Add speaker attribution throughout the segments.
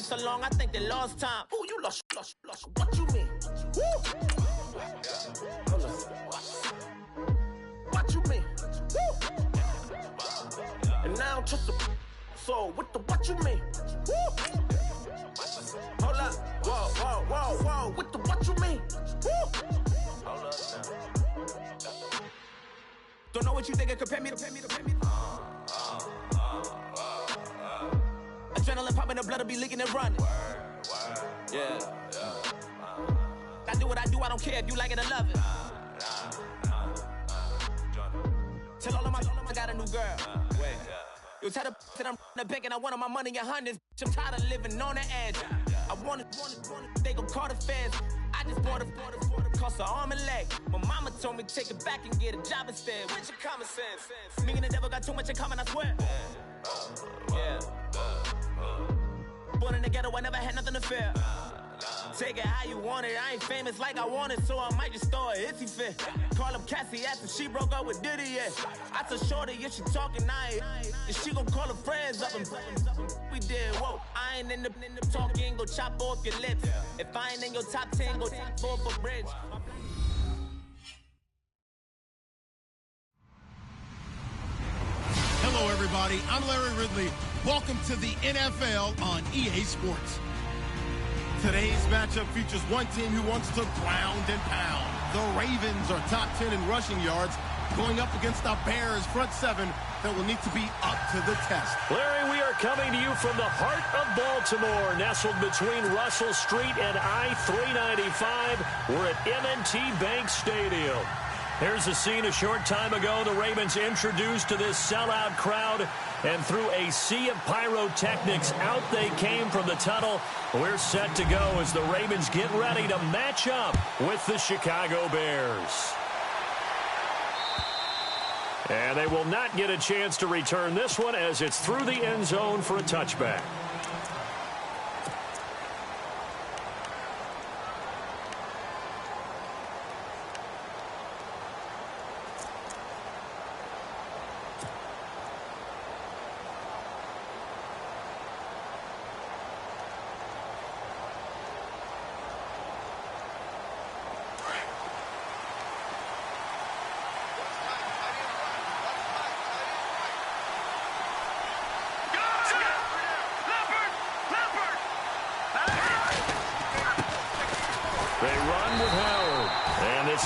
Speaker 1: so long, I think they lost time. Ooh, you lost. What you mean? Woo! What you mean? Woo! And now just a so with the what you mean? Woo! Hold up, whoa, with the what you mean? Woo! Hold up now. Don't know what you think, compare me to. Adrenaline popping, the blood will be leaking and running. Yeah. I do what I do, I don't care if you like it or love it. Tell all of my I got a new girl. Wait. You tell the that I'm the bank and I want my money in hundreds. I'm tired of living on the edge. I want it, they gon' call the feds. I just bought a cost an arm and leg. My mama told me take it back and get a job instead. Where's your common sense? Me and the devil got too much in common, I swear. Yeah. Born in the ghetto, I never had nothing to fear. Take it how you want it. I ain't famous like I want it, so I might just throw a hissy fit. Call up Cassie after she broke up with Diddy, yeah. I told Shorty if she talking, and she gon' call her friends up and we did, whoa. I ain't in the talking, go chop off your lips. If I ain't in your top 10, go top 4 for bridge.
Speaker 2: Hello, everybody. I'm Larry Ridley. Welcome to the NFL on EA Sports. Today's matchup features one team who wants to ground and pound. The Ravens are top 10 in rushing yards, going up against the Bears front seven that will need to be up to the test.
Speaker 3: Larry, we are coming to you from the heart of Baltimore, nestled between Russell Street and I-395. We're at M&T Bank Stadium. Here's a scene a short time ago. The Ravens introduced to this sellout crowd, and through a sea of pyrotechnics, out they came from the tunnel. We're set to go as the Ravens get ready to match up with the Chicago Bears. And they will not get a chance to return this one as it's through the end zone for a touchback.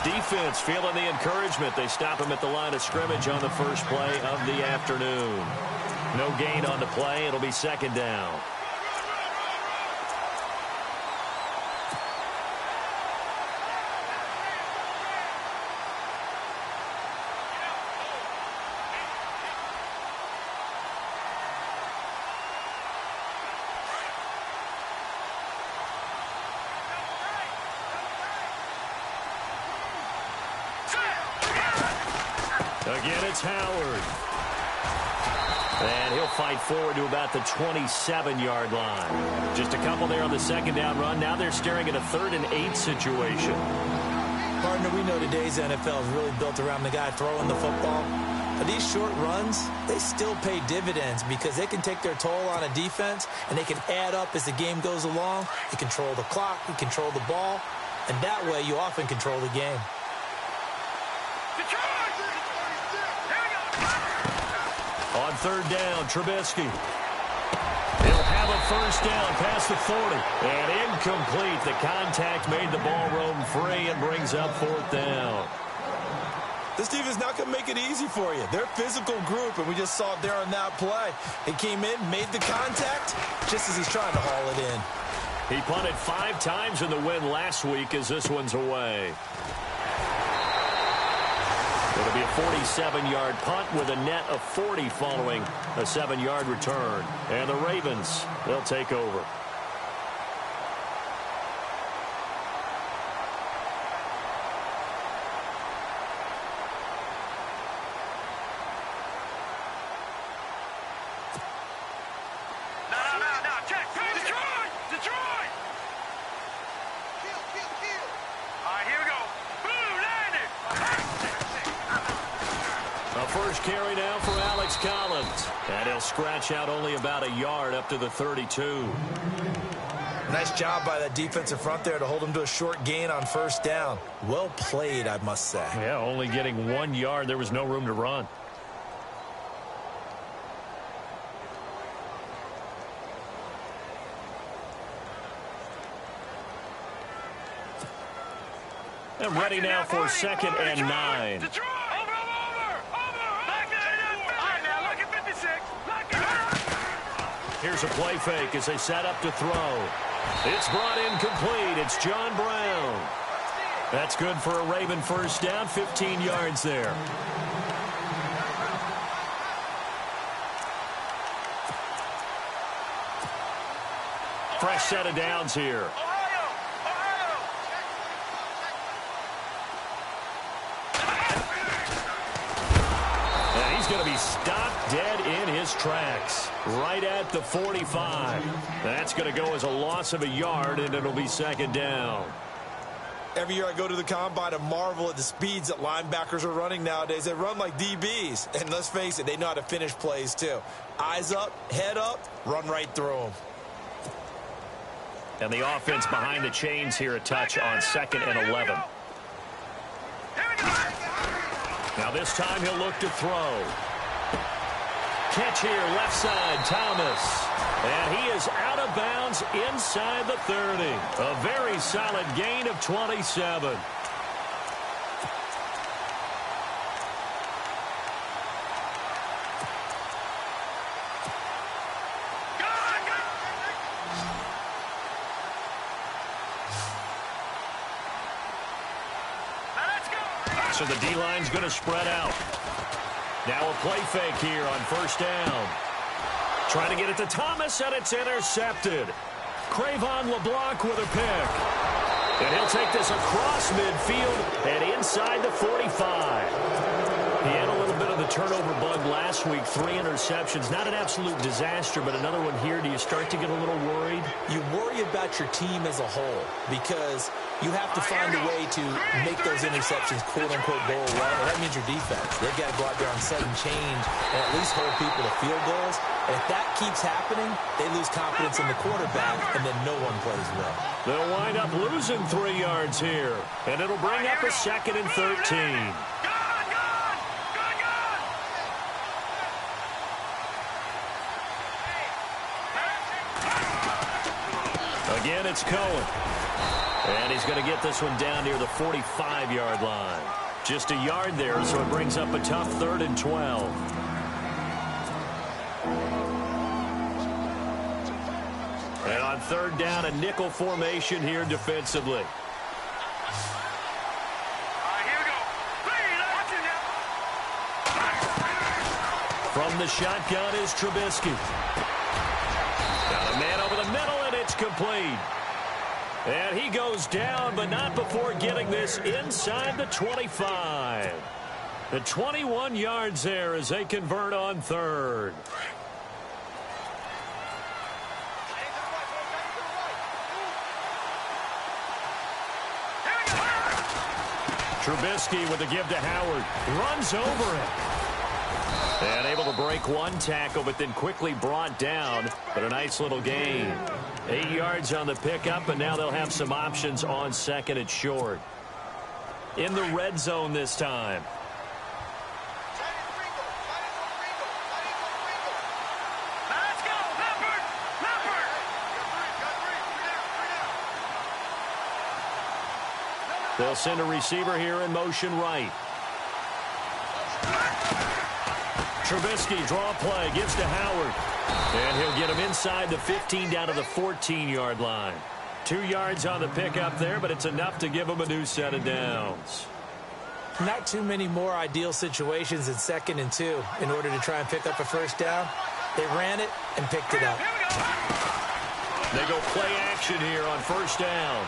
Speaker 3: Defense feeling the encouragement. They stop him at the line of scrimmage on the first play of the afternoon. No gain on the play. It'll be second down. Again, it's Howard. And he'll fight forward to about the 27-yard line. Just a couple there on the second down run. Now they're staring at a 3rd and 8 situation.
Speaker 4: Partner, we know today's NFL is really built around the guy throwing the football. But these short runs, they still pay dividends because they can take their toll on a defense, and they can add up as the game goes along. You control the clock, you control the ball, and that way you often control the game.
Speaker 3: On 3rd down, Trubisky. He'll have a first down past the 40. And incomplete. The contact made the ball roam free and brings up 4th down.
Speaker 4: This defense not going to make it easy for you. They're a physical group, and we just saw it there on that play. He came in, made the contact, just as he's trying to haul it in.
Speaker 3: He punted 5 times in the win last week as this one's away. It'll be a 47-yard punt with a net of 40 following a 7-yard return. And the Ravens, they'll take over. Carry now for Alex Collins. And he'll scratch out only about a yard up to the 32.
Speaker 4: Nice job by that defensive front there to hold him to a short gain on first down. Well played, I must say.
Speaker 3: Yeah, only getting 1 yard. There was no room to run. And ready now for 2nd and 9. Here's a play fake as they set up to throw. It's brought in complete. It's John Brown. That's good for a Raven first down, 15 yards there. Fresh set of downs here. And he's going to be stopped dead in his tracks. Right at the 45. That's going to go as a loss of a yard, and it'll be 2nd down.
Speaker 4: Every year I go to the combine and marvel at the speeds that linebackers are running nowadays. They run like DBs. And let's face it, they know how to finish plays too. Eyes up, head up, run right through them.
Speaker 3: And the offense behind the chains here a touch on 2nd and 11. Now this time he'll look to throw. Catch here, left side, Thomas. And he is out of bounds inside the 30. A very solid gain of 27. So the D-line's going to spread out. Now a play fake here on first down. Trying to get it to Thomas, and it's intercepted. Cravon LeBlanc with a pick. And he'll take this across midfield and inside the 45. He had a little bit of the turnover bug last week, 3 interceptions. Not an absolute disaster, but another one here. Do you start to get a little worried?
Speaker 4: You worry about your team as a whole because you have to find a way to make those interceptions quote-unquote go away, and that means your defense. They've got to go out there on sudden change and at least hold people to field goals. And if that keeps happening, they lose confidence in the quarterback, and then no one plays well.
Speaker 3: They'll wind up losing 3 yards here, and it'll bring up a 2nd and 13. Again, it's Cohen. And he's going to get this one down near the 45-yard line. Just a yard there, so it brings up a tough 3rd and 12. And on 3rd down, a nickel formation here defensively. From the shotgun is Trubisky. Got a man over the middle, and it's complete. And he goes down, but not before getting this inside the 25. The 21 yards there as they convert on 3rd. Trubisky with the give to Howard. Runs over it. And able to break one tackle, but then quickly brought down. But a nice little gain. 8 yards on the pickup, and now they'll have some options on 2nd and short. In the red zone this time. They'll send a receiver here in motion right. Trubisky, draw play, gives to Howard. And he'll get him inside the 15 down to the 14-yard line. 2 yards on the pickup there, but it's enough to give him a new set of downs.
Speaker 4: Not too many more ideal situations in 2nd and 2 in order to try and pick up a first down. They ran it and picked it up.
Speaker 3: They go play action here on first down.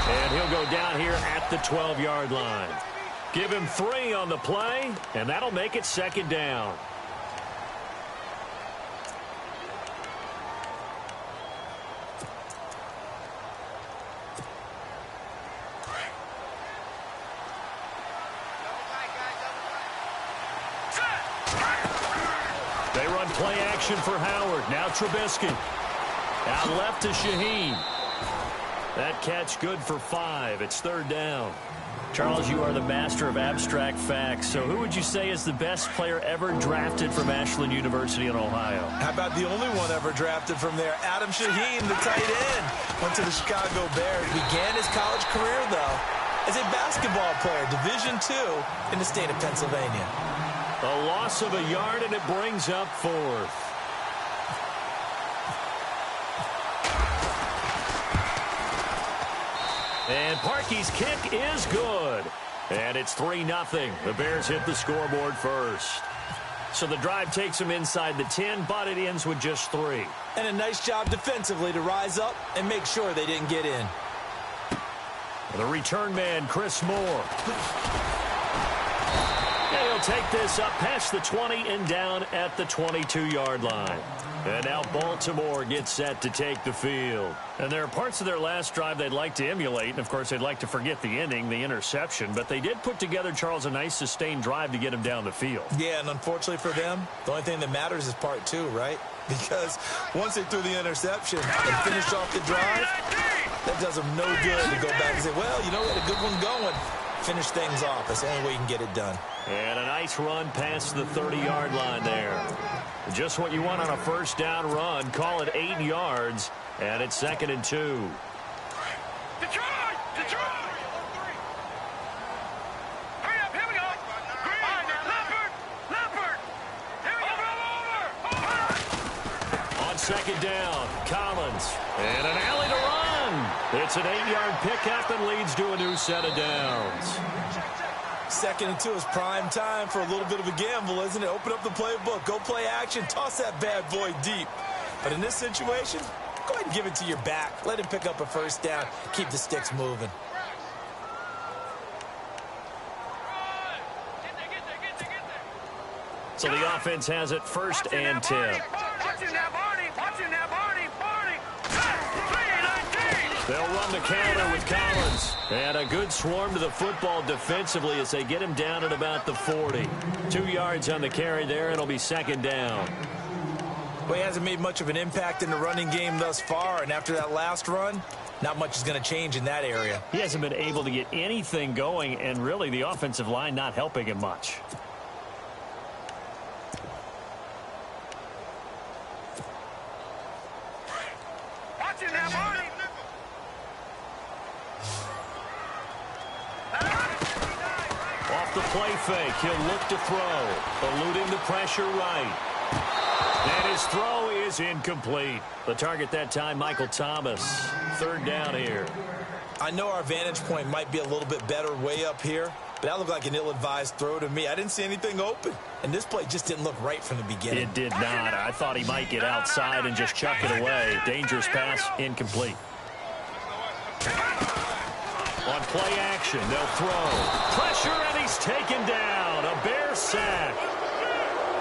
Speaker 3: And he'll go down here at the 12-yard line. Give him 3 on the play, and that'll make it 2nd down. They run play action for Howard. Now Trubisky. Out left to Shaheen. That catch good for 5. It's 3rd down. Charles, you are the master of abstract facts. So who would you say is the best player ever drafted from Ashland University in Ohio?
Speaker 4: How about the only one ever drafted from there? Adam Shaheen, the tight end. Went to the Chicago Bears. Began his college career, though, as a basketball player, Division II in the state of Pennsylvania.
Speaker 3: A loss of a yard, and it brings up 4th. And Parkey's kick is good. And it's 3-0. The Bears hit the scoreboard first. So the drive takes them inside the 10, but it ends with just 3.
Speaker 4: And a nice job defensively to rise up and make sure they didn't get in.
Speaker 3: The return man, Chris Moore. And he'll take this up past the 20 and down at the 22-yard line. And now Baltimore gets set to take the field. And there are parts of their last drive they'd like to emulate. And, of course, they'd like to forget the ending, the interception. But they did put together, Charles, a nice sustained drive to get him down the field.
Speaker 4: Yeah, and unfortunately for them, the only thing that matters is part 2, right? Because once they threw the interception and finished off the drive, that does them no good to go back and say, well, you know, we had a good one going. Finish things off. That's the only way you can get it done.
Speaker 3: And a nice run past the 30-yard line there. Just what you want on a first down run. Call it 8 yards, and it's 2nd and 2.
Speaker 5: Detroit! Detroit! Hurry up, here we go. Leopard! Leopard! Here we go. Over!
Speaker 3: On 2nd down, Collins. And an alley to run. It's an 8-yard pickup and leads to a new set of downs.
Speaker 4: 2nd and 2 is prime time for a little bit of a gamble, isn't it? Open up the playbook, go play action, toss that bad boy deep. But in this situation, go ahead and give it to your back. Let him pick up a first down. Keep the sticks moving.
Speaker 3: So the offense has it 1st and 10.
Speaker 5: Watch it now, Barney! Watch it now, Barney! Barney! 3-19!
Speaker 3: They'll run the counter with Collins. And a good swarm to the football defensively as they get him down at about the 40. 2 yards on the carry there, and it'll be 2nd down.
Speaker 4: Well, he hasn't made much of an impact in the running game thus far, and after that last run, not much is going to change in that area.
Speaker 3: He hasn't been able to get anything going, and really the offensive line not helping him much.
Speaker 5: Watch it now, Barney!
Speaker 3: Off the play fake, he'll look to throw, eluding the pressure right. And his throw is incomplete. The target that time, Michael Thomas. 3rd down here.
Speaker 4: I know our vantage point might be a little bit better way up here, but that looked like an ill-advised throw to me. I didn't see anything open, and this play just didn't look right from the beginning.
Speaker 3: It did not. I thought he might get outside and just chuck it away. Dangerous pass, incomplete. On play action, they'll throw. Pressure, and he's taken down. A Bear sack.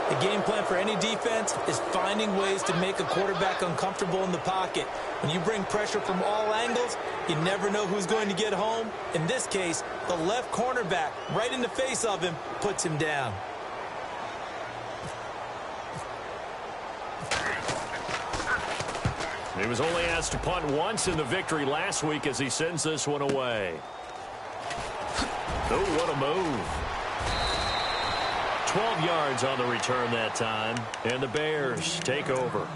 Speaker 4: The game plan for any defense is finding ways to make a quarterback uncomfortable in the pocket. When you bring pressure from all angles, you never know who's going to get home. In this case, the left cornerback, right in the face of him, puts him down.
Speaker 3: He was only asked to punt once in the victory last week as he sends this one away. Oh, what a move. 12 yards on the return that time, and the Bears take over.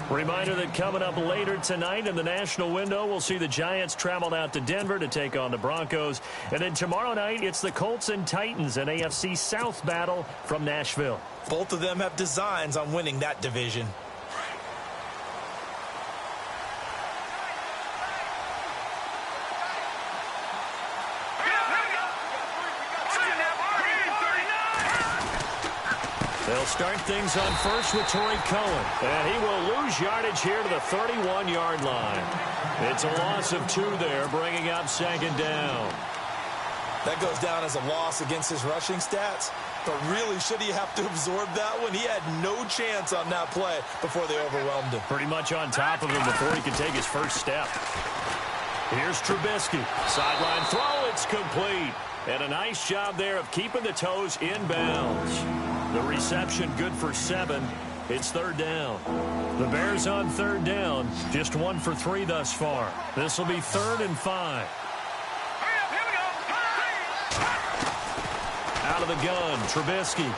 Speaker 3: Reminder that coming up later tonight in the national window, we'll see the Giants travel out to Denver to take on the Broncos. And then tomorrow night, it's the Colts and Titans, an AFC South battle from Nashville.
Speaker 4: Both of them have designs on winning that division.
Speaker 3: They'll start things on first with Torrey Cohen. And he will lose yardage here to the 31-yard line. It's a loss of 2 there, bringing up 2nd down.
Speaker 4: That goes down as a loss against his rushing stats. But really, should he have to absorb that one? He had no chance on that play before they overwhelmed him.
Speaker 3: Pretty much on top of him before he could take his first step. Here's Trubisky. Sideline throw, it's complete. And a nice job there of keeping the toes in bounds. The reception good for 7. It's third down. The Bears on third down, just 1 for 3 thus far. This will be 3rd and 5.
Speaker 5: Here we go.
Speaker 3: Out of the gun, Trubisky.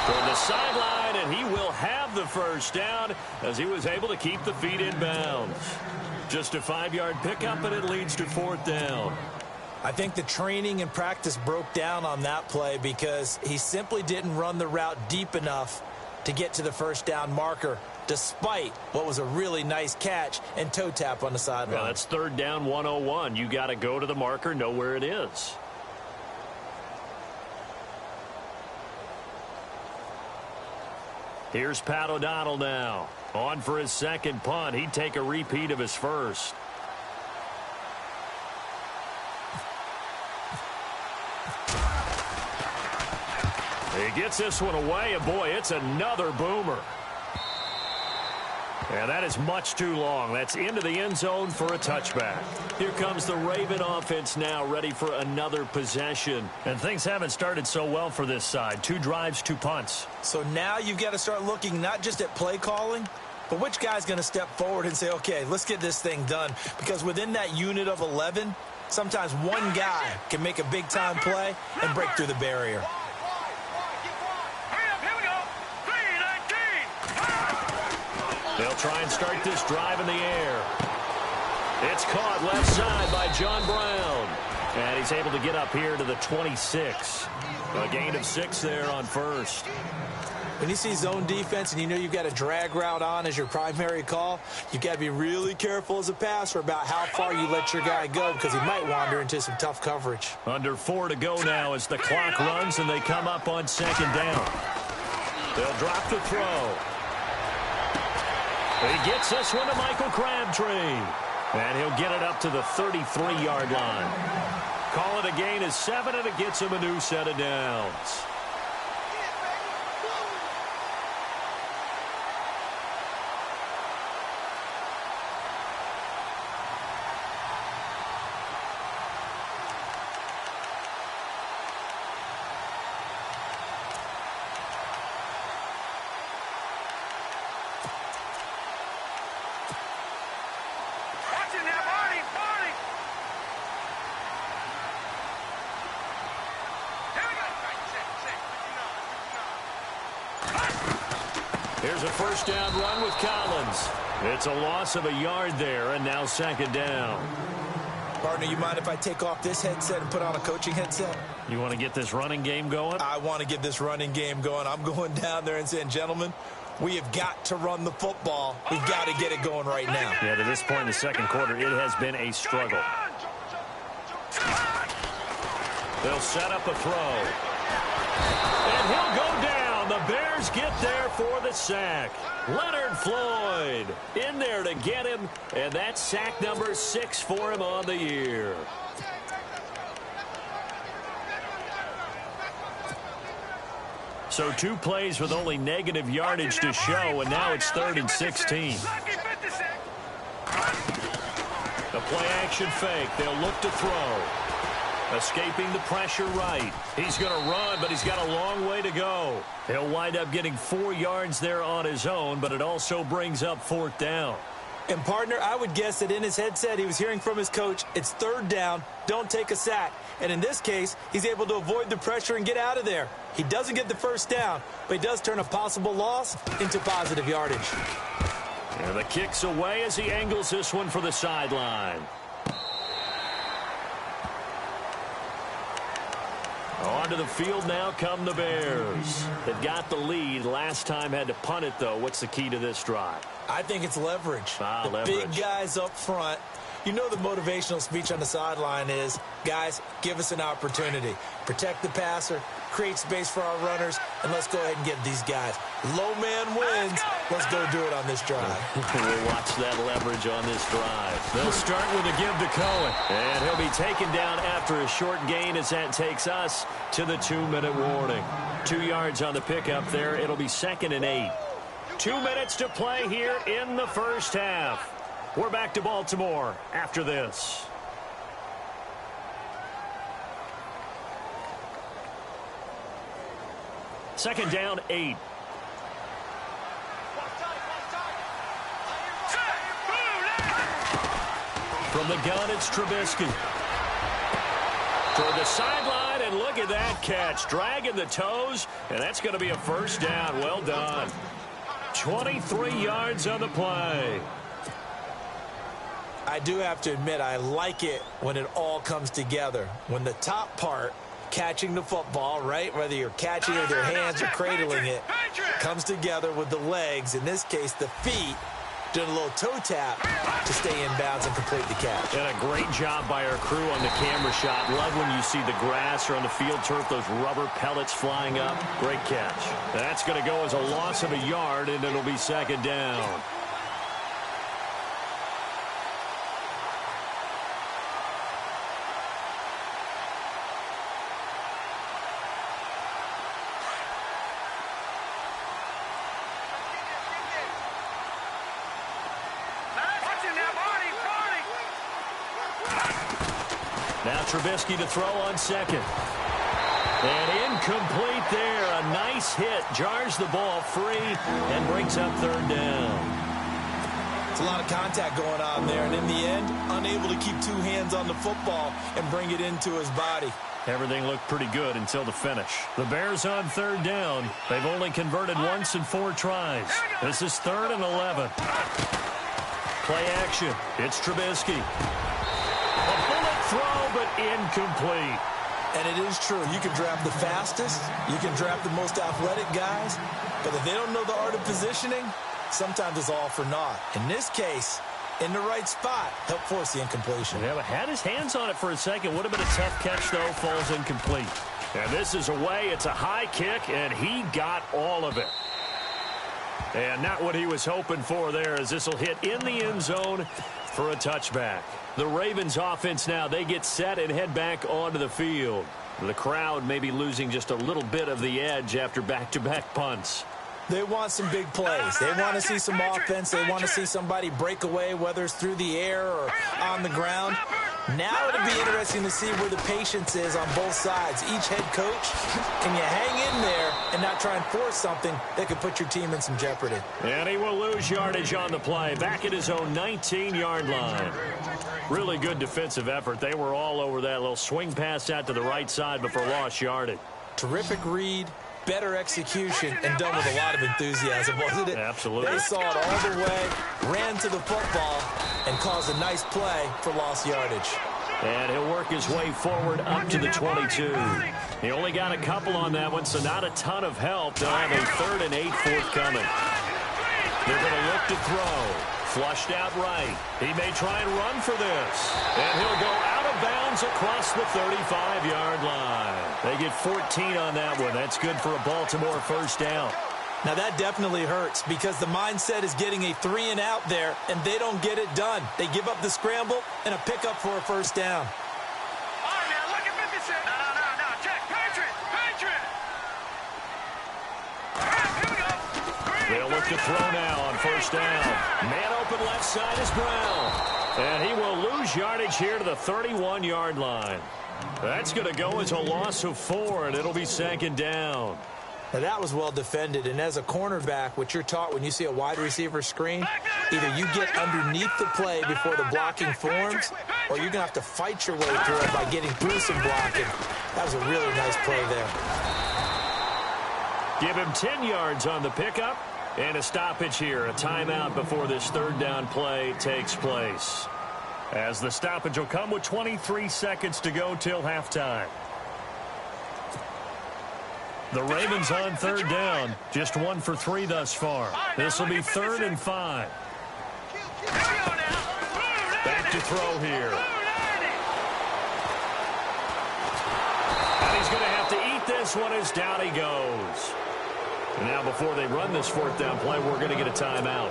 Speaker 3: Toward the sideline, and he will have the first down as he was able to keep the feet in bounds. Just a 5-yard pickup, and it leads to 4th down.
Speaker 4: I think the training and practice broke down on that play because he simply didn't run the route deep enough to get to the first down marker, despite what was a really nice catch and toe tap on the sideline.
Speaker 3: Well, that's 3rd down 101. You got to go to the marker, know where it is. Here's Pat O'Donnell now. On for his second punt. He'd take a repeat of his first. He gets this one away, and boy, it's another boomer. And that is much too long. That's into the end zone for a touchback. Here comes the Raven offense now, ready for another possession. And things haven't started so well for this side. 2 drives, 2 punts.
Speaker 4: So now you've got to start looking not just at play calling, but which guy's going to step forward and say, okay, let's get this thing done. Because within that unit of 11, sometimes one guy can make a big-time play and break through the barrier.
Speaker 3: They'll try and start this drive in the air. It's caught left side by John Brown. And he's able to get up here to the 26. A gain of 6 there on first.
Speaker 4: When you see zone defense and you know you've got a drag route on as your primary call, you've got to be really careful as a passer about how far you let your guy go because he might wander into some tough coverage.
Speaker 3: Under 4 to go now as the clock runs and they come up on 2nd down. They'll drop the throw. He gets this one to Michael Crabtree. And he'll get it up to the 33-yard line. Call it a gain of 7, and it gets him a new set of downs. Here's a first down run with Collins. It's a loss of a yard there, and now 2nd down.
Speaker 4: Partner, you mind if I take off this headset and put on a coaching headset?
Speaker 3: You want to get this running game going?
Speaker 4: I want to get this running game going. I'm going down there and saying, gentlemen, we have got to run the football. We've got to get it going right now.
Speaker 3: Yeah, to this point in the 2nd quarter, it has been a struggle. They'll set up a throw. And he'll go down. The Bears get there for the sack. Leonard Floyd in there to get him, and that's sack number 6 for him on the year. So 2 plays with only negative yardage to show, and now it's 3rd and 16. The play-action fake. They'll look to throw. Escaping the pressure right. He's going to run, but he's got a long way to go. He'll wind up getting 4 yards there on his own, but it also brings up 4th down.
Speaker 4: And, partner, I would guess that in his headset he was hearing from his coach, it's 3rd down, don't take a sack. And in this case, he's able to avoid the pressure and get out of there. He doesn't get the first down, but he does turn a possible loss into positive yardage.
Speaker 3: And the kick's away as he angles this one for the sideline. Onto the field now come the Bears. They've got the lead. Last time had to punt it, though. What's the key to this drive?
Speaker 4: I think it's leverage.
Speaker 3: Leverage.
Speaker 4: Big guys up front. You know the motivational speech on the sideline is, guys, give us an opportunity. Protect the passer, create space for our runners, and let's go ahead and get these guys. Low man wins. Let's go do it on this drive.
Speaker 3: We'll watch that leverage on this drive. They'll start with a give to Cohen. And he'll be taken down after a short gain as that takes us to the 2-minute warning. 2 yards on the pickup there. It'll be 2nd and 8. 2 minutes to play here in the first half. We're back to Baltimore after this. Second down, 8. From the gun, it's Trubisky. Toward the sideline, and look at that catch. Dragging the toes, and that's going to be a first down. Well done. 23 yards on the play.
Speaker 4: I do have to admit, I like it when it all comes together. When the top part, catching the football, right, whether you're catching it with your hands or cradling it, comes together with the legs, in this case the feet, doing a little toe tap to stay in bounds and complete the catch.
Speaker 3: And a great job by our crew on the camera shot. Love when you see the grass or on the field turf, those rubber pellets flying up. Great catch. That's going to go as a loss of a yard, and it'll be second down. Now Trubisky to throw on second. And incomplete there. A nice hit. Jars the ball free and brings up third down.
Speaker 4: It's a lot of contact going on there. And in the end, unable to keep two hands on the football and bring it into his body.
Speaker 3: Everything looked pretty good until the finish. The Bears on third down. They've only converted once in 4 tries. This is 3rd and 11. Play action. It's Trubisky. A bullet throw, but incomplete.
Speaker 4: And it is true. You can draft the fastest. You can draft the most athletic guys. But if they don't know the art of positioning, sometimes it's all for naught. In this case, in the right spot, helped force the incompletion.
Speaker 3: Yeah, but had his hands on it for a second. Would have been a tough catch, though. Falls incomplete. And this is away. It's a high kick, and he got all of it. And not what he was hoping for there, as this will hit in the end zone for a touchback. The Ravens offense now, they get set and head back onto the field. The crowd may be losing just a little bit of the edge after back-to-back punts.
Speaker 4: They want some big plays. They want to see some offense. They want to see somebody break away, whether it's through the air or on the ground. Now it'll be interesting to see where the patience is on both sides. Each head coach, can you hang in there and not try and force something that could put your team in some jeopardy?
Speaker 3: And he will lose yardage on the play, back at his own 19-yard line. Really good defensive effort. They were all over that little swing pass out to the right side before lost yardage.
Speaker 4: Terrific read, better execution, and done with a lot of enthusiasm, wasn't it?
Speaker 3: Absolutely.
Speaker 4: They saw it all the way, ran to the football, and caused a nice play for lost yardage.
Speaker 3: And he'll work his way forward up to the 22. He only got a couple on that one, so not a ton of help. They'll have a 3rd and 8 forthcoming. They're going to look to throw. Flushed out right. He may try and run for this. And he'll go out of bounds across the 35-yard line. They get 14 on that one. That's good for a Baltimore first down.
Speaker 4: Now that definitely hurts because the mindset is getting a 3 and out there, and they don't get it done. They give up the scramble and a pickup for a first down.
Speaker 5: All right, now look at 56. No. Check. Patriot. Here we go.
Speaker 3: They'll look to throw now on first down. Man open left side is Brown. And he will lose yardage here to the 31-yard line. That's going to go as a loss of 4, and it'll be second down.
Speaker 4: Now that was well defended, and as a cornerback, what you're taught when you see a wide receiver screen, either you get underneath the play before the blocking forms, or you're going to have to fight your way through it by getting through some blocking. That was a really nice play there.
Speaker 3: Give him 10 yards on the pickup, and a stoppage here, a timeout before this third down play takes place. As the stoppage will come with 23 seconds to go till halftime. The Ravens on third down, just 1 for 3 thus far. This will be 3rd and 5. Back to throw here. And he's going to have to eat this one as down he goes. And now before they run this 4th down play, we're going to get a timeout.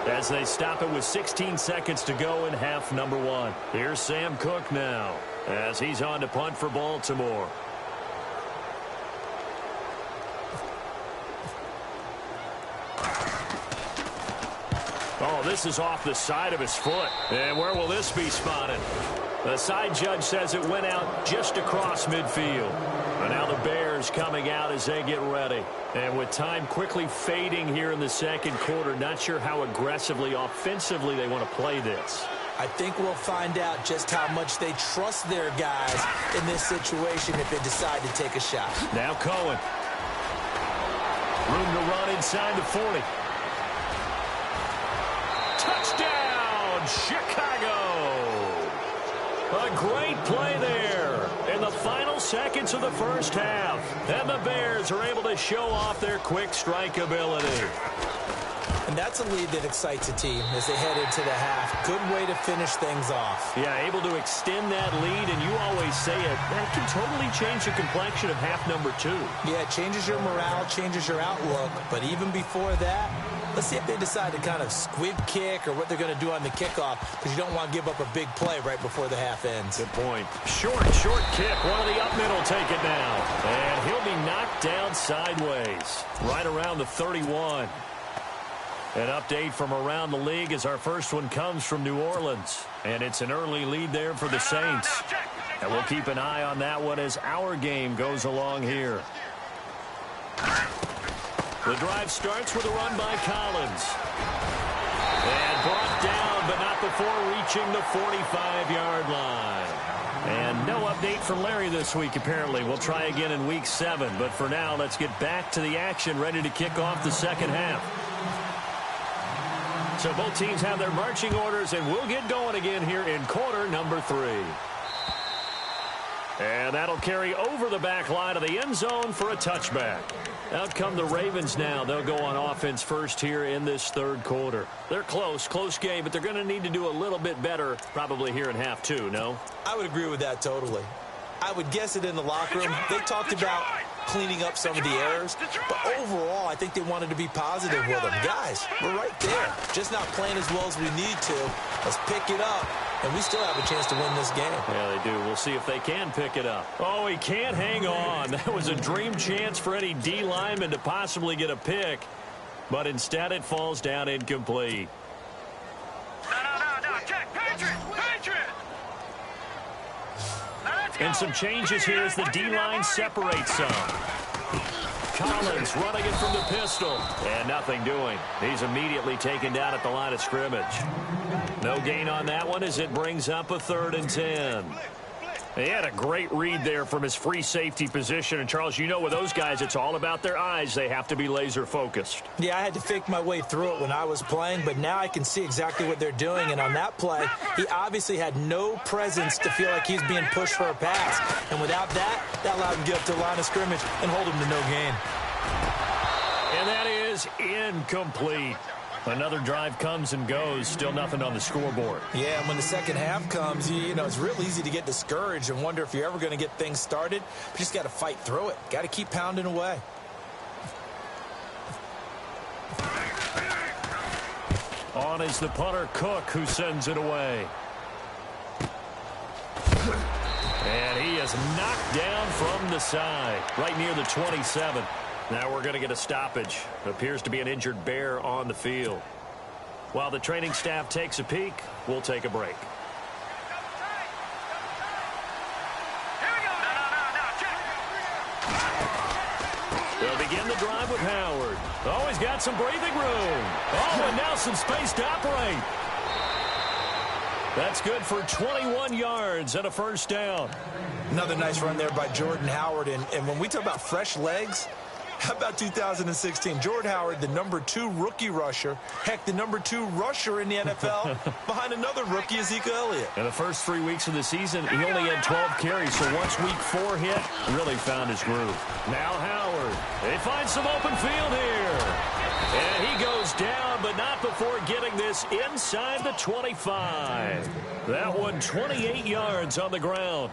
Speaker 3: As they stop it with 16 seconds to go in half number 1. Here's Sam Cook now as he's on to punt for Baltimore. Oh, this is off the side of his foot. And where will this be spotted? The side judge says it went out just across midfield. And now the Bears coming out as they get ready. And with time quickly fading here in the second quarter, not sure how aggressively, offensively they want to play this.
Speaker 4: I think we'll find out just how much they trust their guys in this situation if they decide to take a shot.
Speaker 3: Now Cohen. Room to run inside the 40. Touchdown, Chicago! A great play there in the final seconds of the first half. And the Bears are able to show off their quick strike ability.
Speaker 4: And that's a lead that excites a team as they head into the half. Good way to finish things off.
Speaker 3: Yeah, able to extend that lead, and you always say it, that can totally change the complexion of half number 2.
Speaker 4: Yeah, it changes your morale, changes your outlook. But even before that, let's see if they decide to kind of squib kick or what they're going to do on the kickoff, because you don't want to give up a big play right before the half ends.
Speaker 3: Good point. Short kick. One of the up middle take it now. And he'll be knocked down sideways, right around the 31. An update from around the league as our first one comes from New Orleans. And it's an early lead there for the Saints. And we'll keep an eye on that one as our game goes along here. The drive starts with a run by Collins. And brought down, but not before reaching the 45-yard line. And no update from Larry this week, apparently. We'll try again in Week 7. But for now, let's get back to the action, ready to kick off the second half. So both teams have their marching orders, and we'll get going again here in quarter number 3. And that'll carry over the back line of the end zone for a touchback. Out come the Ravens now. They'll go on offense first here in this third quarter. They're close game, but they're going to need to do a little bit better probably here in half 2, no?
Speaker 4: I would agree with that totally. I would guess it in the locker room. They talked about cleaning up some of the errors, but overall, I think they wanted to be positive with them. Guys, we're right there. Just not playing as well as we need to. Let's pick it up, and we still have a chance to win this game.
Speaker 3: Yeah, they do. We'll see if they can pick it up. Oh, he can't hang on. That was a dream chance for any D lineman to possibly get a pick, but instead it falls down incomplete.
Speaker 5: No, check, Patriot!
Speaker 3: And some changes here as the D-line separates some. Collins running it from the pistol. And nothing doing. He's immediately taken down at the line of scrimmage. No gain on that one as it brings up a 3rd and 10. He had a great read there from his free safety position. And, Charles, you know with those guys, it's all about their eyes. They have to be laser focused.
Speaker 4: Yeah, I had to fake my way through it when I was playing, but now I can see exactly what they're doing. And on that play, he obviously had no presence to feel like he's being pushed for a pass. And without that, that allowed him to get up to the line of scrimmage and hold him to no gain.
Speaker 3: And that is incomplete. Another drive comes and goes. Still nothing on the scoreboard.
Speaker 4: Yeah, and when the second half comes, you know, it's real easy to get discouraged and wonder if you're ever going to get things started. But you just got to fight through it. Got to keep pounding away.
Speaker 3: On is the punter, Cook, who sends it away. And he is knocked down from the side, right near the 27. Now we're going to get a stoppage. Appears to be an injured Bear on the field. While the training staff takes a peek, we'll take a break. They'll begin the drive with Howard. Oh, he's got some breathing room. Oh, and now some space to operate. That's good for 21 yards and a first down.
Speaker 4: Another nice run there by Jordan Howard. And when we talk about fresh legs, how about 2016? Jordan Howard, the #2 rookie rusher. Heck, the #2 rusher in the NFL behind another rookie, Ezekiel Elliott.
Speaker 3: In the first 3 weeks of the season, he only had 12 carries, so once week 4 hit, really found his groove. Now Howard. They find some open field here. And he goes down, but not before getting this inside the 25. That one 28 yards on the ground.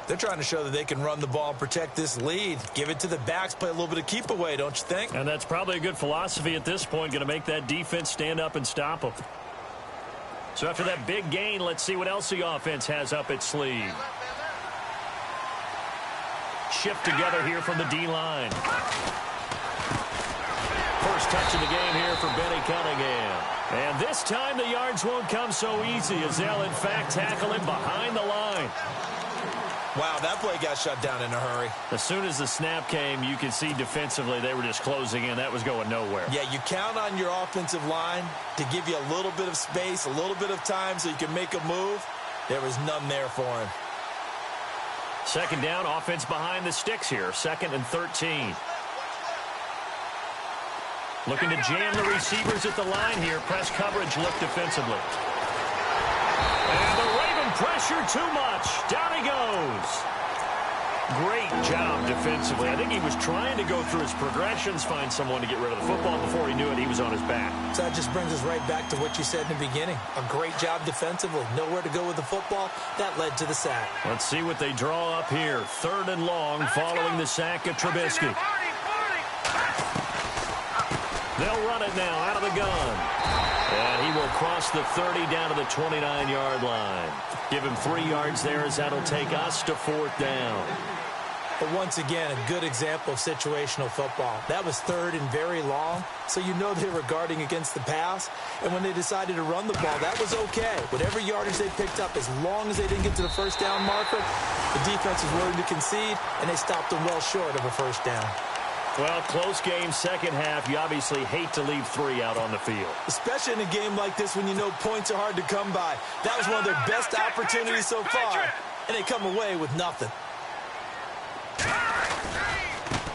Speaker 4: They're trying to show that they can run the ball and protect this lead. Give it to the backs, play a little bit of keep away, don't you think?
Speaker 3: And that's probably a good philosophy at this point, going to make that defense stand up and stop them. So after that big gain, let's see what else the offense has up its sleeve. Shift together here from the D-line. First touch of the game here for Benny Cunningham. And this time the yards won't come so easy as they'll in fact tackle him behind the line.
Speaker 4: Wow, that play got shut down in a hurry.
Speaker 3: As soon as the snap came, you could see defensively they were just closing in. That was going nowhere.
Speaker 4: Yeah, you count on your offensive line to give you a little bit of space, a little bit of time so you can make a move. There was none there for him.
Speaker 3: Second down, offense behind the sticks here. 2nd and 13. Looking to jam the receivers at the line here. Press coverage look defensively. And the Raven pressure too much. Down he goes. Great job defensively. I think he was trying to go through his progressions, find someone to get rid of the football. Before he knew it, he was on his back.
Speaker 4: So that just brings us right back to what you said in the beginning. A great job defensively. Nowhere to go with the football. That led to the sack.
Speaker 3: Let's see what they draw up here. 3rd and long following the sack of Trubisky. They'll run it now out of the gun. And he will cross the 30 down to the 29-yard line. Give him 3 yards there as that'll take us to 4th down.
Speaker 4: But once again, a good example of situational football. That was 3rd and very long, so you know they were guarding against the pass. And when they decided to run the ball, that was okay. Whatever yardage they picked up, as long as they didn't get to the 1st down marker, the defense was willing to concede, and they stopped them well short of a 1st down.
Speaker 3: Well, close game, second half. You obviously hate to leave 3 out on the field.
Speaker 4: Especially in a game like this when you know points are hard to come by. That was one of their best opportunities so far, and they come away with nothing.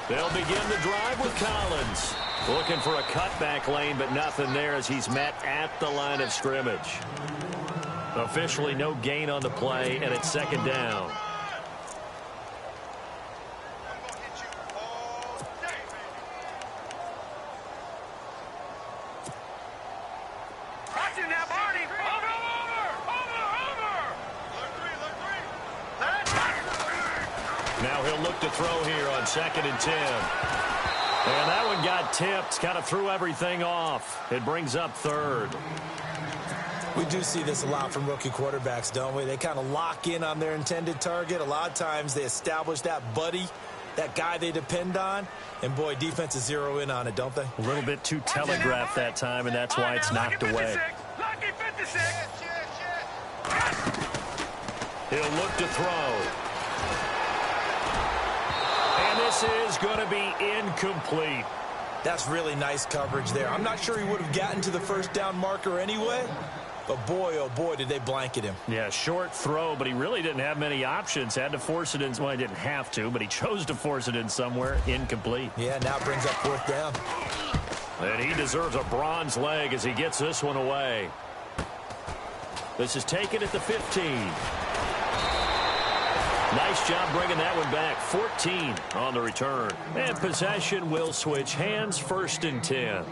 Speaker 3: They'll begin the drive with Collins. Looking for a cutback lane, but nothing there as he's met at the line of scrimmage. Officially no gain on the play, and it's 2nd down. Now he'll look to throw here on 2nd and 10. And that one got tipped. Kind of threw everything off. It brings up 3rd.
Speaker 4: We do see this a lot from rookie quarterbacks, don't we? They kind of lock in on their intended target. A lot of times they establish that buddy, that guy they depend on. And, boy, defenses zero in on it, don't they?
Speaker 3: A little bit too telegraphed that time, and that's why it's knocked away. He'll look to throw. And this is going to be incomplete.
Speaker 4: That's really nice coverage there. I'm not sure he would have gotten to the 1st down marker anyway, but boy, oh boy, did they blanket him.
Speaker 3: Yeah, short throw, but he really didn't have many options. Had to force it in. Well, he didn't have to, but he chose to force it in somewhere. Incomplete.
Speaker 4: Yeah, now it brings up 4th down.
Speaker 3: And he deserves a bronze leg as he gets this one away. This is taken at the 15. Nice job bringing that one back. 14 on the return. And possession will switch hands. 1st and 10.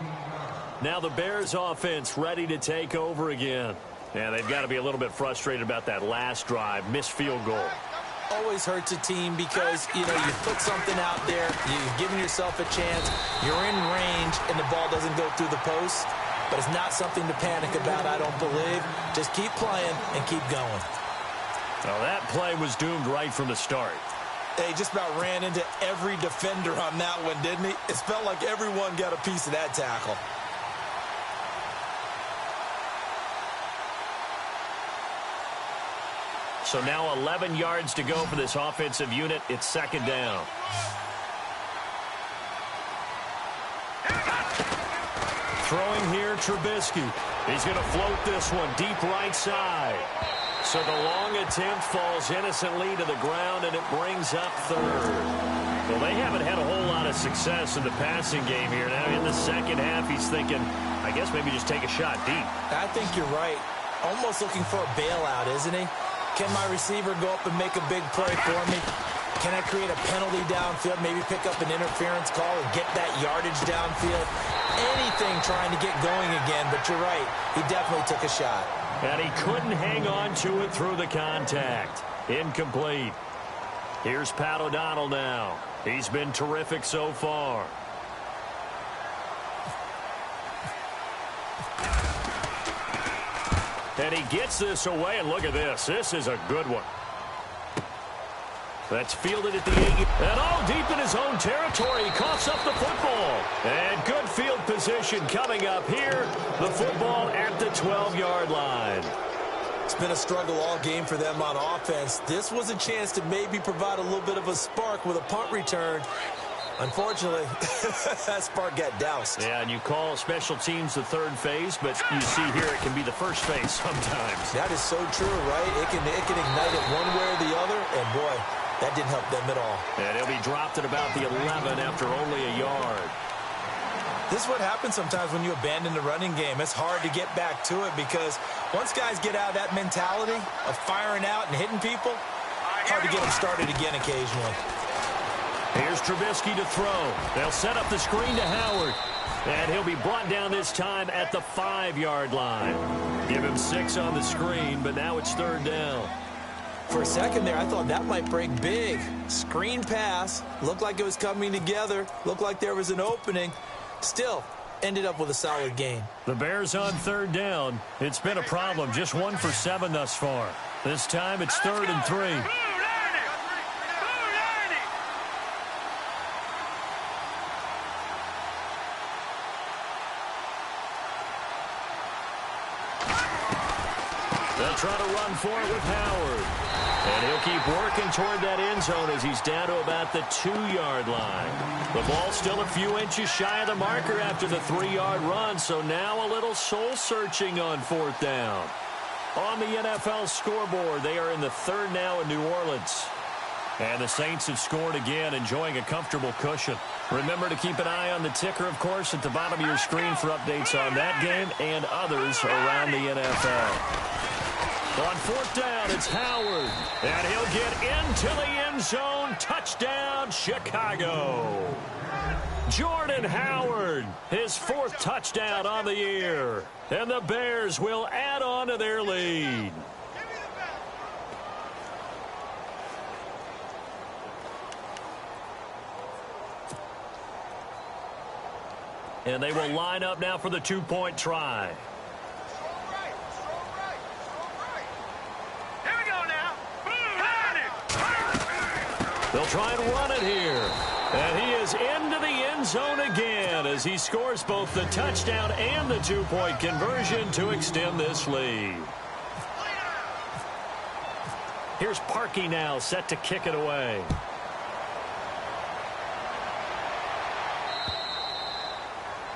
Speaker 3: Now the Bears offense ready to take over again. Yeah, they've got to be a little bit frustrated about that last drive. Missed field goal.
Speaker 4: Always hurts a team because, you know, you put something out there, you've given yourself a chance, you're in range, and the ball doesn't go through the post. But it's not something to panic about, I don't believe. Just keep playing and keep going.
Speaker 3: Well, that play was doomed right from the start.
Speaker 4: They just about ran into every defender on that one, didn't he? It felt like everyone got a piece of that tackle.
Speaker 3: So now 11 yards to go for this offensive unit. It's 2nd down. Throwing here, Trubisky. He's going to float this one deep right side. So the long attempt falls innocently to the ground, and it brings up 3rd. Well, they haven't had a whole lot of success in the passing game here. Now in the second half, he's thinking, I guess maybe just take a shot deep.
Speaker 4: I think you're right. Almost looking for a bailout, isn't he? Can my receiver go up and make a big play for me? Can I create a penalty downfield, maybe pick up an interference call and get that yardage downfield? Anything trying to get going again, but you're right. He definitely took a shot.
Speaker 3: And he couldn't hang on to it through the contact. Incomplete. Here's Pat O'Donnell now. He's been terrific so far. And he gets this away, and look at this. This is a good one. That's fielded at the 8. And all deep in his own territory. He coughs up the football. And good field position coming up here. The football at the 12-yard line.
Speaker 4: It's been a struggle all game for them on offense. This was a chance to maybe provide a little bit of a spark with a punt return. Unfortunately, that spark got doused.
Speaker 3: Yeah, and you call special teams the third phase, but you see here it can be the first phase sometimes.
Speaker 4: That is so true, right? It can ignite it one way or the other, and boy, that didn't help them at all.
Speaker 3: And he'll be dropped at about the 11 after only a yard.
Speaker 4: This is what happens sometimes when you abandon the running game. It's hard to get back to it because once guys get out of that mentality of firing out and hitting people, it's hard to get them started again occasionally.
Speaker 3: Here's Trubisky to throw. They'll set up the screen to Howard. And he'll be brought down this time at the 5-yard line. Give him 6 on the screen, but now it's 3rd down.
Speaker 4: For a second there, I thought that might break big. Screen pass. Looked like it was coming together. Looked like there was an opening. Still, ended up with a solid gain.
Speaker 3: The Bears on 3rd down. It's been a problem. Just 1 for 7 thus far. This time it's 3rd and 3. They'll try to run for it with Howard. And he'll keep working toward that end zone as he's down to about the 2-yard line. The ball still a few inches shy of the marker after the 3-yard run, so now a little soul-searching on 4th down. On the NFL scoreboard, they are in the 3rd now in New Orleans. And the Saints have scored again, enjoying a comfortable cushion. Remember to keep an eye on the ticker, of course, at the bottom of your screen for updates on that game and others around the NFL. On 4th down, it's Howard. And he'll get into the end zone. Touchdown, Chicago. Jordan Howard, his 4th touchdown on the year. And the Bears will add on to their lead. And they will line up now for the 2-point try. They'll try and run it here. And he is into the end zone again as he scores both the touchdown and the 2-point conversion to extend this lead. Here's Parkey now set to kick it away.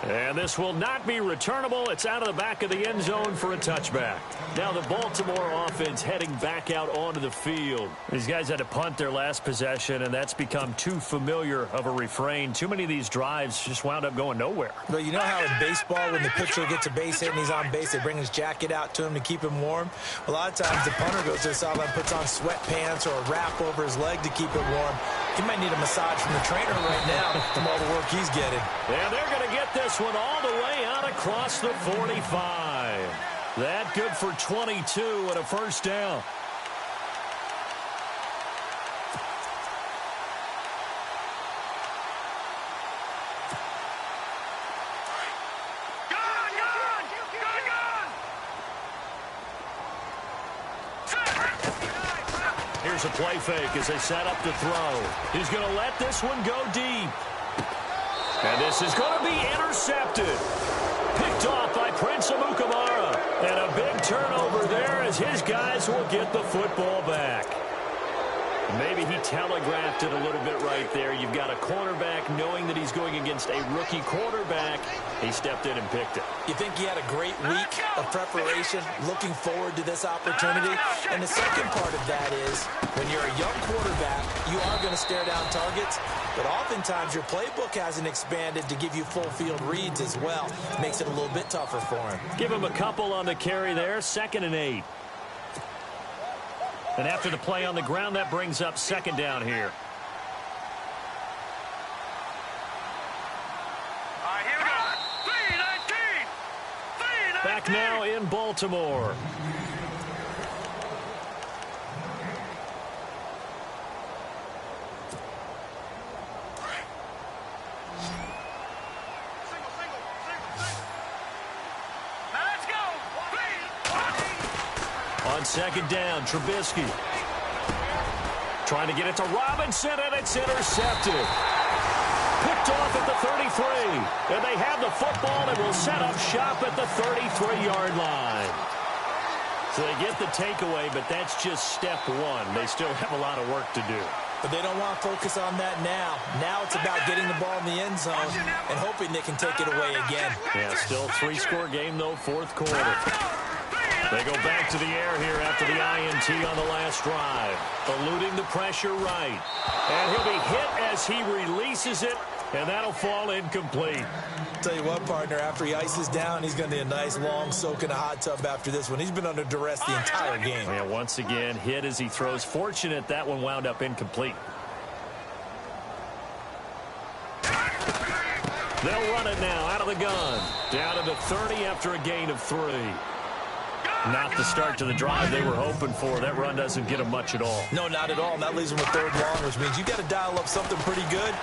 Speaker 3: And this will not be returnable. It's out of the back of the end zone for a touchback. Now the Baltimore offense heading back out onto the field. These guys had to punt their last possession, and that's become too familiar of a refrain. Too many of these drives just wound up going nowhere.
Speaker 4: But you know how in baseball, when the pitcher gets a base hit and he's on base, they bring his jacket out to him to keep him warm? A lot of times the punter goes to the sideline, puts on sweatpants or a wrap over his leg to keep it warm. He might need a massage from the trainer right now from all the work he's getting.
Speaker 3: And they're going to get this one all the way out across the 45. That good for 22 and a 1st down. Here's a play fake as they set up to throw. He's going to let this one go deep. And this is going to be intercepted. Picked off by Prince Amukamara. And a big turnover there as his guys will get the football back. Maybe he telegraphed it a little bit right there. You've got a cornerback knowing that he's going against a rookie quarterback. He stepped in and picked it.
Speaker 4: You think he had a great week of preparation, looking forward to this opportunity? And the second part of that is, when you're a young quarterback, you are going to stare down targets, but oftentimes your playbook hasn't expanded to give you full field reads as well. Makes it a little bit tougher for him.
Speaker 3: Give him a couple on the carry there, 2nd and 8. And after the play on the ground, that brings up 2nd down here.
Speaker 5: Here we go. 3-19.
Speaker 3: Back now in Baltimore. On 2nd down, Trubisky. Trying to get it to Robinson, and it's intercepted. Picked off at the 33. And they have the football and will set up shop at the 33-yard line. So they get the takeaway, but that's just step one. They still have a lot of work to do.
Speaker 4: But they don't want to focus on that now. Now it's about getting the ball in the end zone and hoping they can take it away again.
Speaker 3: Yeah, still three-score game, though, fourth quarter. They go back to the air here after the INT on the last drive. Eluding the pressure right. And he'll be hit as he releases it, and that'll fall incomplete.
Speaker 4: Tell you what, partner, after he ices down, he's going to need a nice long soak in a hot tub after this one. He's been under duress the entire game.
Speaker 3: Yeah, once again, hit as he throws. Fortunate that one wound up incomplete. They'll run it now out of the gun. Down to the 30 after a gain of 3. Not the start to the drive they were hoping for. That run doesn't get them much at all.
Speaker 4: No, not at all. And that leaves them with third long, which means you got to dial up something pretty good.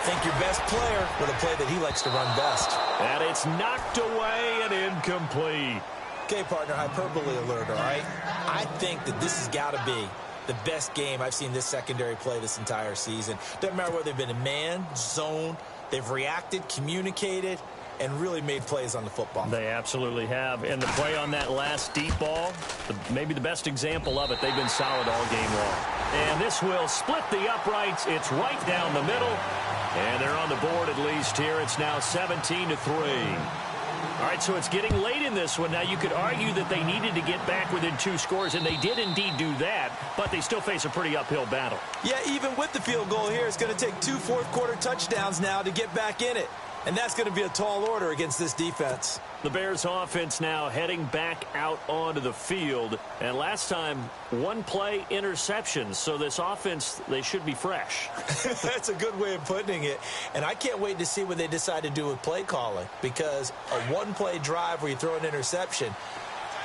Speaker 4: Think your best player with a play that he likes to run best.
Speaker 3: And it's knocked away and incomplete.
Speaker 4: Okay, partner, hyperbole alert, all right? I think that this has got to be the best game I've seen this secondary play this entire season. Doesn't matter whether they've been in man, zone, they've reacted, communicated, and really made plays on the football.
Speaker 3: They absolutely have. And the play on that last deep ball, maybe the best example of it, they've been solid all game long. And this will split the uprights. It's right down the middle. And they're on the board at least here. It's now 17-3. All right, so it's getting late in this one. Now, you could argue that they needed to get back within 2 scores, and they did indeed do that, but they still face a pretty uphill battle.
Speaker 4: Yeah, even with the field goal here, it's going to take 2 fourth-quarter touchdowns now to get back in it. And that's going to be a tall order against this defense.
Speaker 3: The Bears offense now heading back out onto the field. And last time, 1 play interception. So this offense, they should be fresh.
Speaker 4: That's a good way of putting it. And I can't wait to see what they decide to do with play calling. Because a 1-play drive where you throw an interception,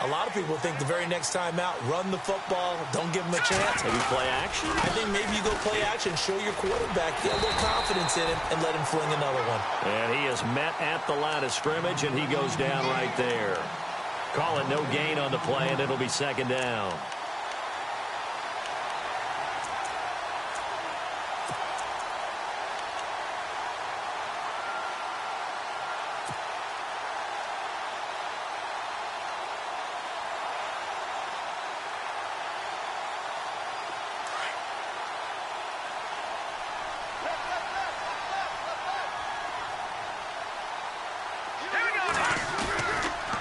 Speaker 4: a lot of people think the very next time out, run the football, don't give them a chance.
Speaker 3: Maybe play action?
Speaker 4: I think maybe you go play action, show your quarterback, get a little confidence in him, and let him fling another one.
Speaker 3: And he is met at the line of scrimmage, and he goes down right there. Call it no gain on the play, and it'll be second down.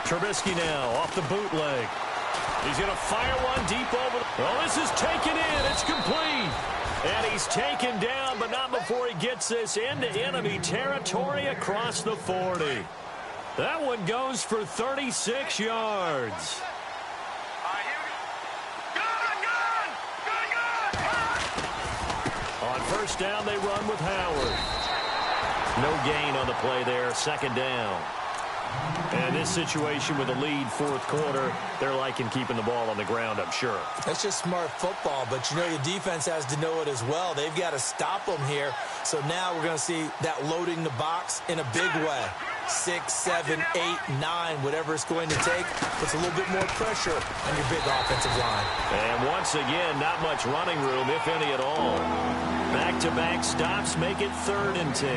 Speaker 3: Trubisky now off the bootleg. He's going to fire one deep over. Oh, this is taken in. It's complete. And he's taken down, but not before he gets this into enemy territory across the 40. That one goes for 36 yards. On first down, they run with Howard. No gain on the play there. Second down. And this situation with a lead fourth quarter, they're liking keeping the ball on the ground, I'm sure.
Speaker 4: That's just smart football, but you know your defense has to know it as well. They've got to stop them here. So now we're going to see that loading the box in a big way. 6, 7, 8, 9, whatever it's going to take, puts a little bit more pressure on your big offensive line.
Speaker 3: And once again, not much running room, if any at all. Back-to-back stops make it 3rd and 10.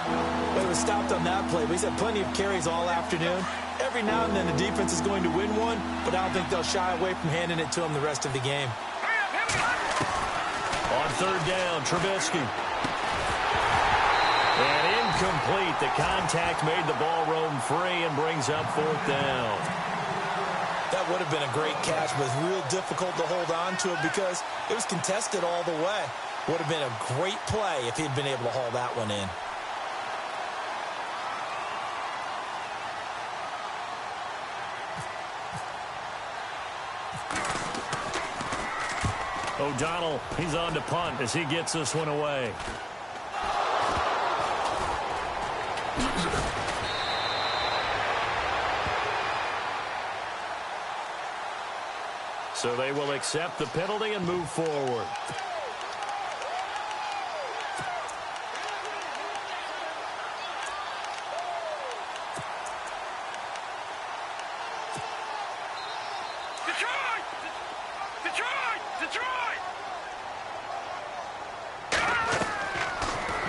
Speaker 4: Well, he was stopped on that play, but he's had plenty of carries all afternoon. Every now and then the defense is going to win one, but I don't think they'll shy away from handing it to him the rest of the game.
Speaker 3: On 3rd down, Trubisky. And incomplete. The contact made the ball roam free and brings up 4th down.
Speaker 4: That would have been a great catch, but it's real difficult to hold on to it because it was contested all the way. Would have been a great play if he'd been able to haul that one in.
Speaker 3: O'Donnell, he's on to punt as he gets this one away. So they will accept the penalty and move forward.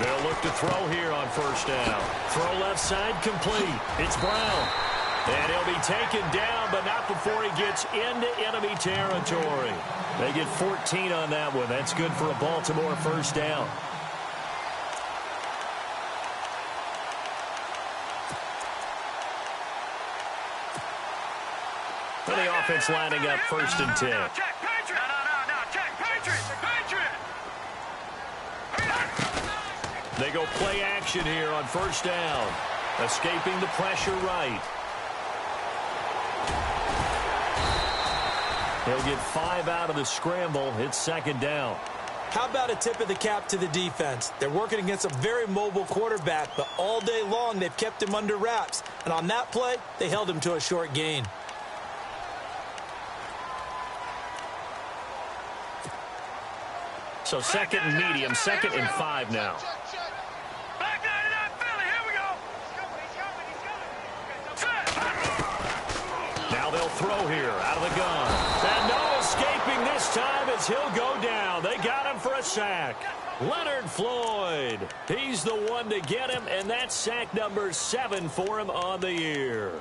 Speaker 3: They'll look to throw here on first down. Throw left side complete. It's Brown. And he'll be taken down, but not before he gets into enemy territory. They get 14 on that one. That's good for a Baltimore first down. For the offense lining up 1st and 10.
Speaker 5: Check, Patriot. No, check, Patriot.
Speaker 3: They go play action here on 1st down. Escaping the pressure right. He'll get 5 out of the scramble. It's 2nd down.
Speaker 4: How about a tip of the cap to the defense? They're working against a very mobile quarterback, but all day long they've kept him under wraps. And on that play, they held him to a short gain.
Speaker 3: So 2nd and medium, 2nd and 5 now.
Speaker 5: Back 99 Philly, here we go.
Speaker 3: Now they'll throw here out of the gun. And no escaping this time as he'll go down. They got him for a sack. Leonard Floyd. He's the one to get him, and that's sack number 7 for him on the year.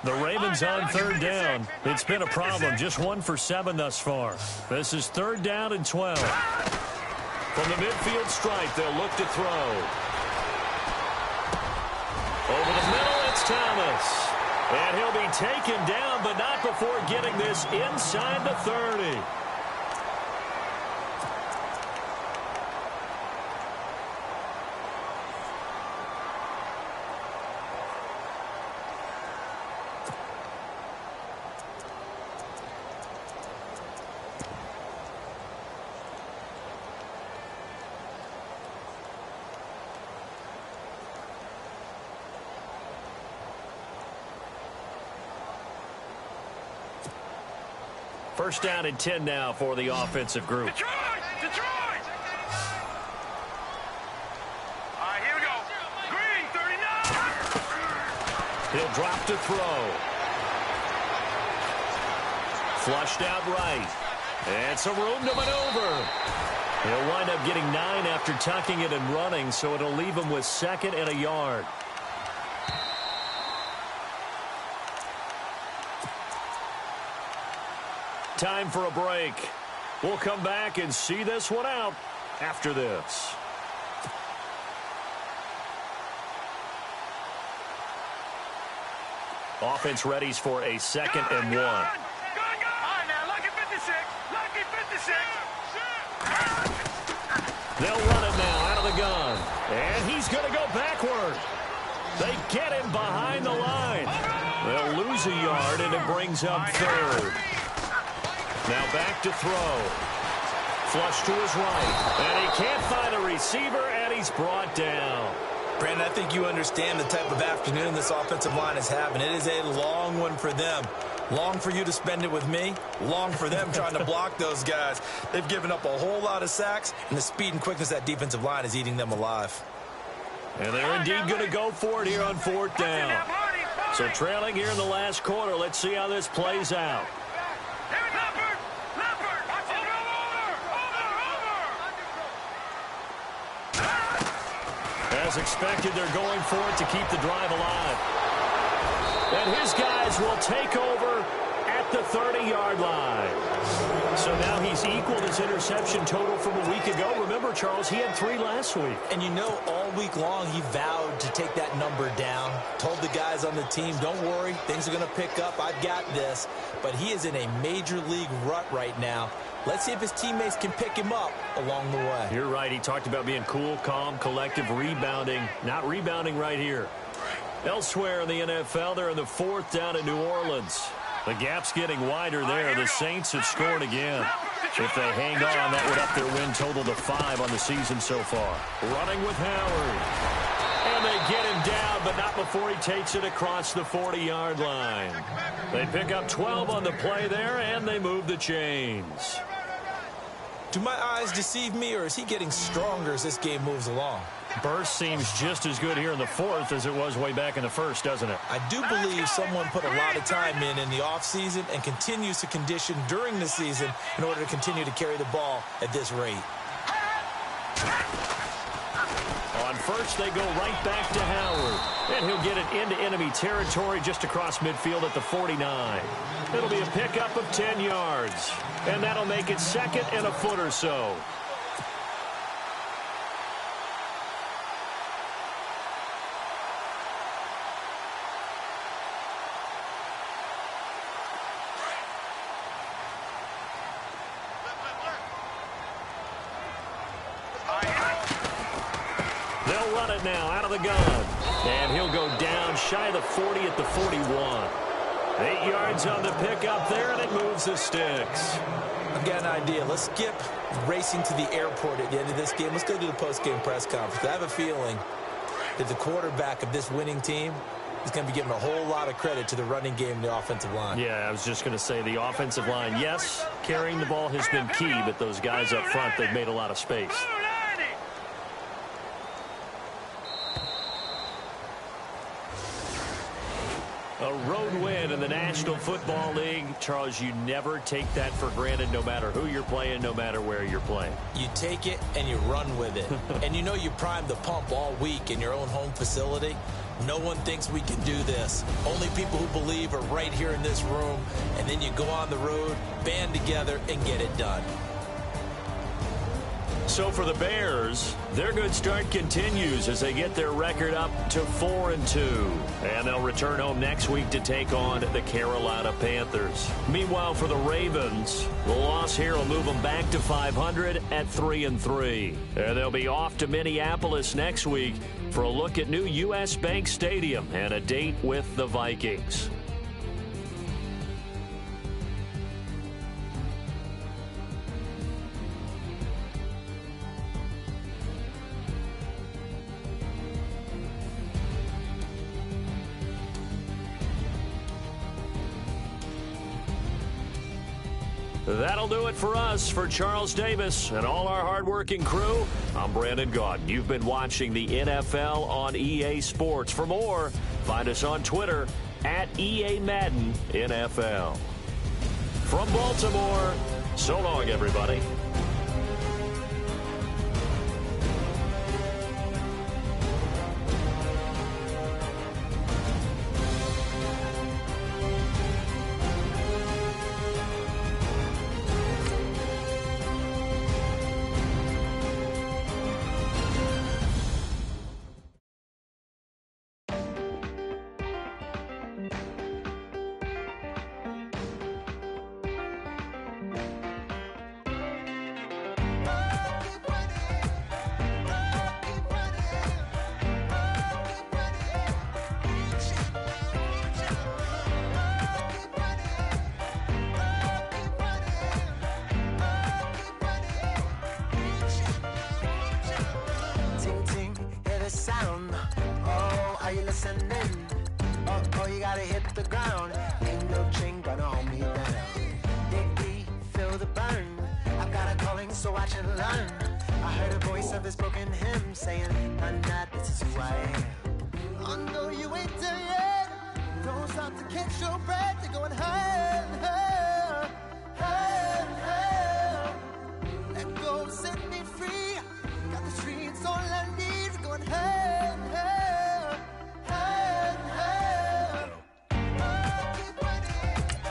Speaker 3: The Ravens on 3rd down. It's been a problem. Just 1 for 7 thus far. This is 3rd down and 12. From the midfield stripe, they'll look to throw. Over the middle, it's Thomas. And he'll be taken down, but not before getting this inside the 30. First down and 10 now for the offensive group.
Speaker 5: Detroit! All right, here we go. Green, 39.
Speaker 3: He'll drop to throw. Flushed out right. And some room to maneuver. He'll wind up getting 9 after tucking it and running, so it'll leave him with 2nd and a yard. Time for a break. We'll come back and see this one out after this. Offense readies for a 2nd and 1.
Speaker 5: All right, now, lucky 56. Lucky 56.
Speaker 3: They'll run it now out of the gun. And he's going to go backward. They get him behind the line. They'll lose a yard, and it brings up 3rd. Now back to throw. Flush to his right. And he can't find a receiver, and he's brought down.
Speaker 4: Brandon, I think you understand the type of afternoon this offensive line is having. It is a long one for them. Long for you to spend it with me. Long for them trying to block those guys. They've given up a whole lot of sacks, and the speed and quickness of that defensive line is eating them alive.
Speaker 3: And they're indeed going to go for it here on 4th down. So trailing here in the last quarter. Let's see how this plays out. As expected, they're going for it to keep the drive alive. And his guys will take over at the 30-yard line. So now he's equaled his interception total from a week ago. Remember, Charles, he had 3 last week.
Speaker 4: And you know, all week long he vowed to take that number down. Told the guys on the team, don't worry, things are going to pick up. I've got this. But he is in a major league rut right now. Let's see if his teammates can pick him up along the way.
Speaker 3: You're right. He talked about being cool, calm, collective, rebounding. Not rebounding right here. Elsewhere in the NFL, they're in the 4th down in New Orleans. The gap's getting wider there. The Saints have scored again. If they hang on, that would up their win total to 5 on the season so far. Running with Howard. And they get him down, but not before he takes it across the 40-yard line. They pick up 12 on the play there, and they move the chains.
Speaker 4: Do my eyes deceive me, or is he getting stronger as this game moves along?
Speaker 3: Burst seems just as good here in the fourth as it was way back in the first, doesn't it?
Speaker 4: I do believe someone put a lot of time in the offseason and continues to condition during the season in order to continue to carry the ball at this rate.
Speaker 3: On first, they go right back to Howard. And he'll get it into enemy territory just across midfield at the 49. It'll be a pickup of 10 yards. And that'll make it second and a foot or so. They'll run it now out of the gun. And he'll go down shy of the 40 at the 41. 8 yards on the pickup there, and it moves the sticks.
Speaker 4: I've got an idea. Let's skip racing to the airport at the end of this game. Let's go to the post-game press conference. I have a feeling that the quarterback of this winning team is going to be giving a whole lot of credit to the running game and the offensive line.
Speaker 3: Yeah, I was just going to say the offensive line, yes, carrying the ball has been key, but those guys up front, they've made a lot of space. A road win in the National Football League. Charles, you never take that for granted, no matter who you're playing, no matter where you're playing.
Speaker 4: You take it and you run with it. And you know you primed the pump all week in your own home facility. No one thinks we can do this. Only people who believe are right here in this room. And then you go on the road, band together, and get it done.
Speaker 3: So for the Bears, their good start continues as they get their record up to 4-2. And they'll return home next week to take on the Carolina Panthers. Meanwhile, for the Ravens, the loss here will move them back to 500 at 3-3. And they'll be off to Minneapolis next week for a look at new U.S. Bank Stadium and a date with the Vikings. That'll do it for us. For Charles Davis and all our hardworking crew, I'm Brandon Gaudin. You've been watching the NFL on EA Sports. For more, find us on Twitter at EA Madden NFL. From Baltimore, so long, everybody.
Speaker 6: Oh, you gotta hit the ground. Ain't no chain gonna hold me down. Dig deep, feel the burn. I've got a calling, so watch and learn. I heard a voice of his broken hymn saying, "Nah, this is who I am." I know you ain't there yet. Don't stop to catch your breath. You're going higher, higher, higher, higher. Let go, set me free. Got the streets all I need. Going higher, higher, higher, higher. Keep running, keep running, keep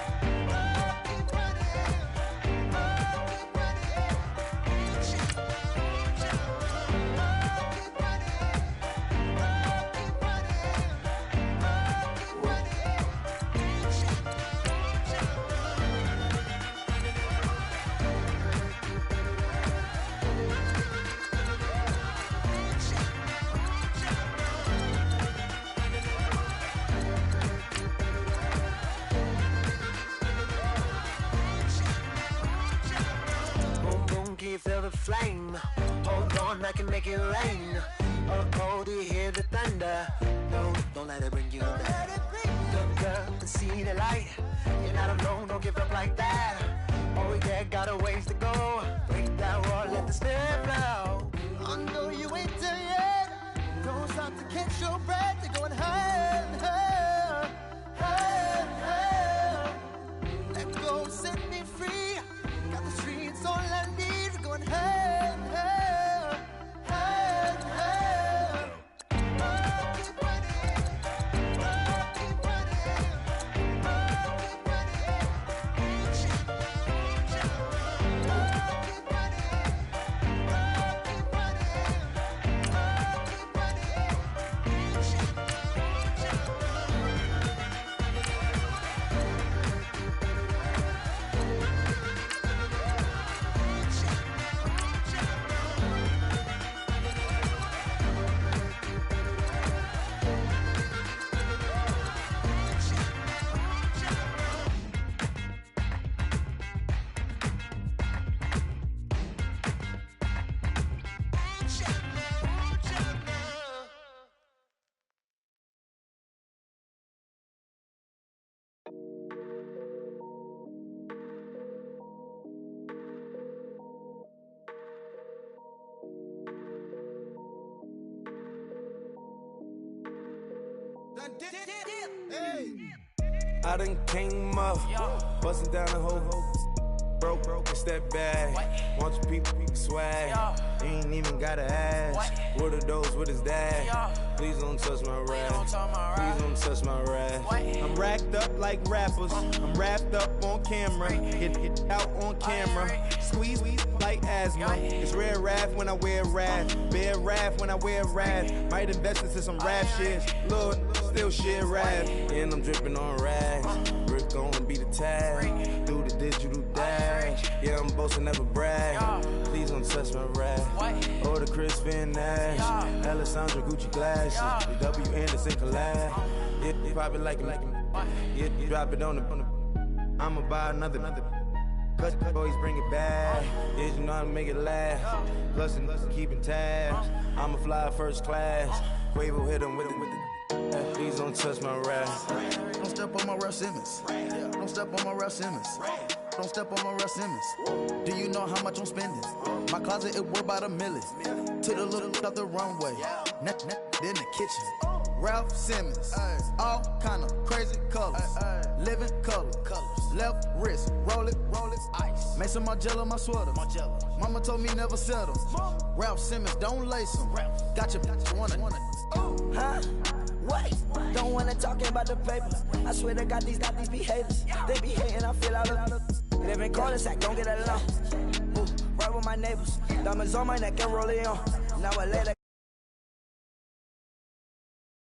Speaker 6: feel the flame. Hold on, I can make it rain. Oh, do you hear the thunder? No, don't let it bring you down. Look up and see the light. You're not alone, don't give up like that. Oh yeah, got a ways to go. Break that wall, let the spirit flow. I know you ain't done yet. Don't stop to catch your breath. You're going higher and higher, higher, higher. Let go, set me free. Got the streets all I need. We're going higher and higher, higher and higher. Oh, keep running. Oh, keep running. Oh, keep running.
Speaker 7: I done came up, bustin' down the whole broke, it's that bad. Want your people swag, you ain't even gotta ask. What are those, what is that? Please don't touch my rap, please don't touch my rap. I'm racked up like rappers, I'm wrapped up on camera. Get out on camera, squeeze like asthma. It's rare wrath when I wear wrath, bare wrath when I wear wrath. Might invest into some rap shit, Lord, still shit rap. And I'm dripping on rags, Rick gon' be the tag. Do the digital dash, yeah, I'm boasting, never brag. Please don't touch my rap, or the Chris Finn Nash, Alessandra Gucci glasses, the W Anderson collab. Yeah, you probably like it, yeah, you drop it on the. I'ma buy another. Cause boys bring it back, yeah, you know how to make it last. Plus and keeping tabs, I'ma fly first class. Quavo hit him with the. Please don't touch my rap.
Speaker 8: Don't step on my Ralph Simmons. Don't step on my Ralph Simmons. Don't step on my Ralph Simmons. Do you know how much I'm spending? My closet, it worth about $1 million. To the little of the runway, in the kitchen. Ralph Simmons, all kind of crazy colors, living color. Left wrist, roll it, ice. Mason Margiela, my sweater. Mama told me never settle. Ralph Simmons, don't lace them. Got your wanna.
Speaker 9: Huh? What? Don't wanna talk about the paper. I swear to God, these behaviors. They be hating, I feel out of. Live in cul-de-sac, don't get along. Ooh, right with my neighbors. Diamonds on my neck and roll it on. Now I let